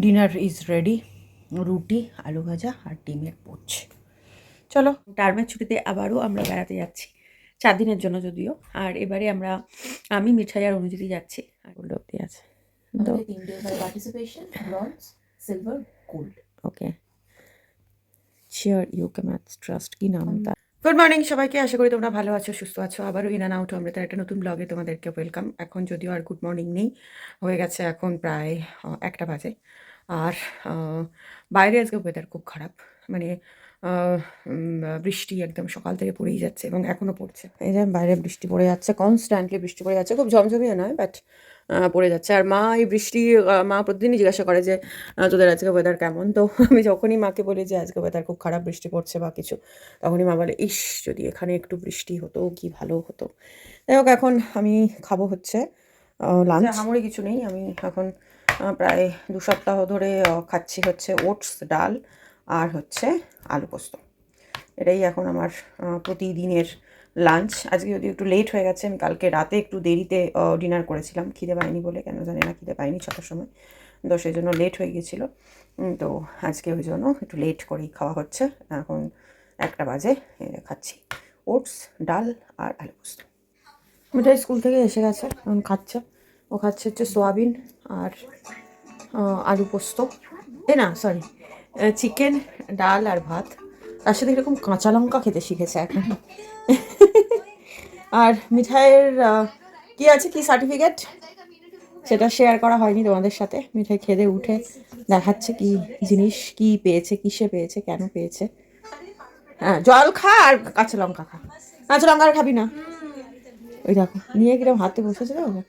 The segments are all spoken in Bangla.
Dinner is ready. রুটি, আলু ভাজা আর ডিমের পোচ। চলো, টার্মের ছুটিতে আবারও আমরা বেড়াতে যাচ্ছি, 4 দিনের জন্য যদিও। আর এবারে আমি মিঠাই আর অনুযায়ী যাচ্ছি। আর গোল্ড অব্দি আছে তো আমাদের 3 day participation, bronze, silver, gold. Okay. Chair UK maths trust, কি নাম তার? গুড মর্নিং সবাইকে, আশা করি তোমরা ভালো আছো, সুস্থ আছো। আবারও ইন অ্যান্ড আউট অমৃতার একটা নতুন ব্লগে তোমাদেরকে ওয়েলকাম। এখন যদিও আর গুড মর্নিং নেই, হয়ে গেছে এখন প্রায় 1টা বাজে। আর বাইরে আজকে ওয়েদার খুব খারাপ, মানে বৃষ্টি একদম সকাল থেকে পড়েই যাচ্ছে এবং এখনও পড়ছে। এই যে বাইরে বৃষ্টি পড়ে যাচ্ছে, কনস্ট্যান্টলি বৃষ্টি পড়ে যাচ্ছে, খুব ঝমঝমিয়ে নয় বাট পড়ে যাচ্ছে। আর মা এই বৃষ্টি, মা প্রতিদিনই জিজ্ঞাসা করে যে তোদের আজকে ওয়েদার কেমন। তো আমি যখনই মাকে বলি যে আজকে ওয়েদার খুব খারাপ, বৃষ্টি পড়ছে বা কিছু, তখনই মা বলে ইস যদি এখানে একটু বৃষ্টি হতো কি ভালো হতো। যাই হোক, এখন আমি খাবো হচ্ছে লাঞ্চ। আমারই কিছু নেই, আমি এখন প্রায় 2 সপ্তাহ ধরে খাচ্ছি হচ্ছে ওটস, ডাল আর হচ্ছে আলু পোস্ত। এটাই এখন আমার প্রতিদিনের লাঞ্চ। আজকে যদি একটু লেট হয়ে গেছে, আমি কালকে রাতে একটু দেরিতে ডিনার করেছিলাম, খিদে পাইনি বলে, কেন জানি না খিদে পাইনি 6টার সময়, তো সেই জন্য লেট হয়ে গিয়েছিলো। তো আজকে ওই জন্য একটু লেট করেই খাওয়া হচ্ছে। এখন 1টা বাজে, খাচ্ছি ওটস, ডাল আর আলু পোস্ত। মিঠাই স্কুল থেকে এসে গেছে, এখন খাচ্ছে। ও খাচ্ছে হচ্ছে সোয়াবিন আর আলু পোস্ত, না সরি, চিকেন, ডাল আর ভাত। তার সাথে এরকম কাঁচা লঙ্কা খেতে শিখেছে এখন। আর মিঠাইয়ের কি আছে, কি সার্টিফিকেট, সেটা শেয়ার করা হয়নি তোমাদের সাথে। মিঠাই খেতে উঠে দেখাচ্ছে কি জিনিস, কি পেয়েছে, কিসে পেয়েছে, কেন পেয়েছে। হ্যাঁ, জল খা আর কাঁচা লঙ্কা খা। কাঁচা লঙ্কা আর খাবি না। ওই দেখো নিয়ে কিরকম হাতে বসেছে দেখো।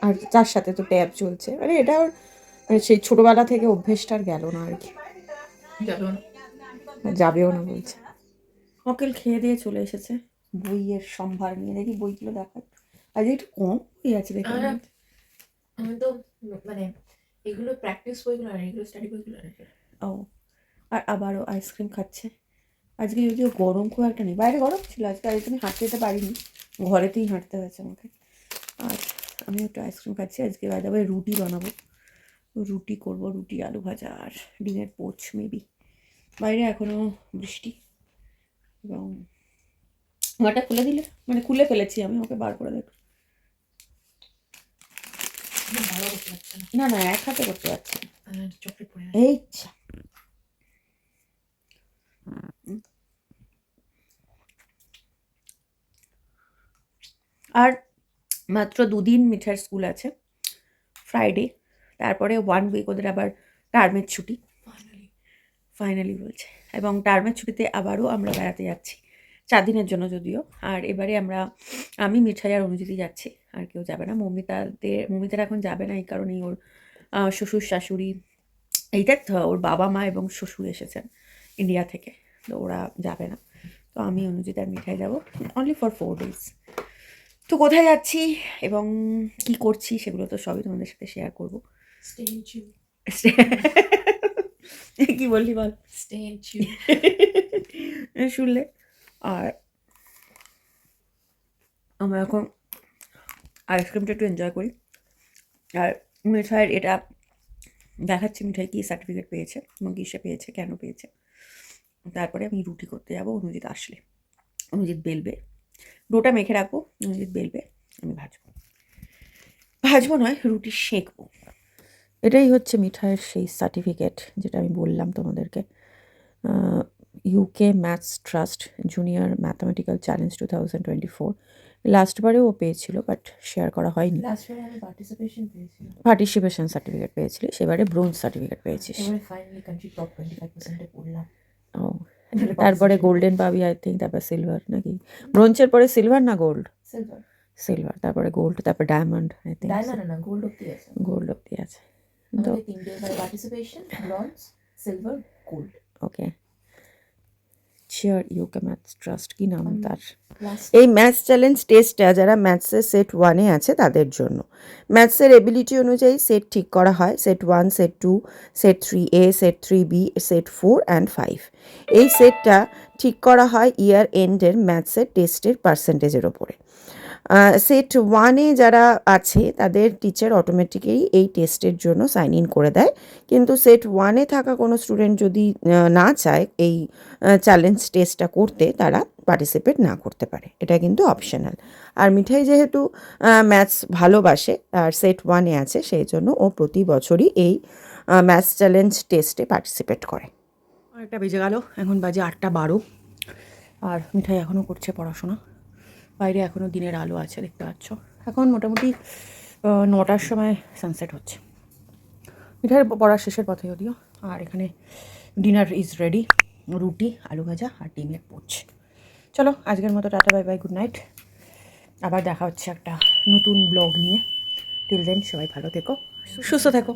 আর তার সাথে তো ট্যাব চলছে, মানে এটা ওর সেই ছোটবেলা থেকে অভ্যেসটা আর গেল না আর কি, যাবেও না বলছে। অকেল খেয়ে দিয়ে চলে এসেছে বইয়ের সম্ভার নিয়ে। দেখি বইগুলো দেখায়, আজ একটু কম বই আছে দেখে। আমি তো মানে এগুলো প্র্যাকটিস বইগুলো আর এগুলো স্টাডি বইগুলো আর ও, আর আবারও আইসক্রিম খাচ্ছে। আজকে যদিও গরম খুব একটা নেই, বাইরে গরম ছিল আজকে, আজকে আমি হাঁটতে যেতে পারিনি, ঘরেতেই হাঁটতে হয়েছে আমাকে। আর আমি একটু আইসক্রিম খাচ্ছি। আজকে বাইরে রুটি বানাবো, রুটি করব, রুটি, আলু ভাজা আর ডিমের পোচ মেবি। বাইরে এখনও বৃষ্টি, এবং ঘরটা খুলে দিলে, মানে খুলে ফেলেছি আমি, ওকে বার করে দেখ। ভালো করতে পারছে না না, এক হাতে করতে পারছি না, চকলেট পড়ে এই আর মাত্র 2 দিন মিঠার স্কুল আছে, ফ্রাইডে, তারপরে 1 উইক ওদের আবার টার্মের ছুটি, ফাইনালি বলছে। এবং টার্মের ছুটিতে আবারও আমরা বেড়াতে যাচ্ছি, 4 দিনের জন্য যদিও। আর এবারে আমি মিঠাই আর অনুযায়ী যাচ্ছি, আর কেউ যাবে না। মমিতার এখন যাবে না, এই কারণেই ওর শ্বশুর শাশুড়ি, এইটা ওর বাবা মা এবং শ্বশুর এসেছেন ইন্ডিয়া থেকে, তো ওরা যাবে না। তো আমি অনুজিৎ আর মিঠাই যাবো, অনলি ফর 4 days। তো কোথায় যাচ্ছি এবং কি করছি সেগুলো তো সবই তোমাদের সাথে শেয়ার করবো। কি বললি বল, শুনলে। আর আমরা এখন আইসক্রিমটা একটু এনজয় করি। আর মিঠাইয়ের এটা দেখাচ্ছি, মিঠাই কী সার্টিফিকেট পেয়েছে এবং কিসে পেয়েছে, কেন পেয়েছে। তারপরে আমি রুটি করতে যাবো, অনুজিৎ আসলে। অনুজিৎ বেলবে, ডোটা মেখে রাখবো, অনুজিৎ বেলবে, আমি ভাজবো নয়, রুটি সেঁকবো। এটাই হচ্ছে মিঠাইয়ের সেই সার্টিফিকেট যেটা আমি বললাম তোমাদেরকে। UK maths trust junior mathematical challenge 2024। লাস্টবারেও ও পেয়েছিল, বাট শেয়ার করা হয়নি। লাস্টবারে আমি পার্টিসিপেশন সার্টিফিকেট পেয়েছিলি, সেবারে ব্রোঞ্জ সার্টিফিকেট পেয়েছিস। ফাইনালি কান্ট্রি টপ 25%-এ পড়লাম। ও, তারপরে গোল্ডেন পাবি আই থিঙ্ক, তারপর সিলভার, নাকি ব্রোঞ্জের পরে সিলভার না গোল্ড? সিলভার, তারপরে গোল্ড, তারপর ডায়মন্ড আই থিঙ্ক। ডায়মন্ড না, গোল্ড আছে। গোল্ড অব্দি আছে তো। আমাদের 3 day participation, bronze, silver, gold. Okay. Chair UK maths trust, কি নাম তার? এই ম্যাথস চ্যালেঞ্জ টেস্টটা যারা ম্যাথসের সেট 1-এ আছে তাদের জন্য। ম্যাথসের এবিলিটি অনুযায়ী সেট ঠিক করা হয়, set 1, set 2, set 3A, set 3B, set 4 and 5। এই সেটটা ঠিক করা হয় ইয়ার এন্ডের ম্যাথসের টেস্টের পার্সেন্টেজের ওপরে। সেট 1-এ যারা আছে তাদের টিচার অটোমেটিক্যালি এই টেস্টের জন্য সাইন ইন করে দেয়, কিন্তু সেট 1-এ থাকা কোনো স্টুডেন্ট যদি না চায় এই চ্যালেঞ্জ টেস্টটা করতে, তারা পার্টিসিপেট না করতে পারে, এটা কিন্তু অপশনাল। আর মিঠাই যেহেতু ম্যাথস ভালোবাসে আর সেট 1-এ আছে, সেই জন্য ও প্রতি বছরই এই ম্যাথস চ্যালেঞ্জ টেস্টে পার্টিসিপেট করে। একটা বেজে গেল, এখন বাজে 8:12, আর মিঠাই এখনও করছে পড়াশোনা। বাইরে এখনও দিনের আলো আছে, দেখতে পাচ্ছ। এখন মোটামুটি 9টার সময় সানসেট হচ্ছে। মিঠাইয়ের পড়ার শেষের পথে যদিও। আর এখানে ডিনার ইজ রেডি, রুটি, আলু ভাজা আর ডিমের পোচ। চলো আজকের মতো tata, bye bye, good night. আবার দেখা হচ্ছে একটা নতুন ব্লগ নিয়ে। টিল দেন সবাই ভালো থেকো, সুস্থ থেকো।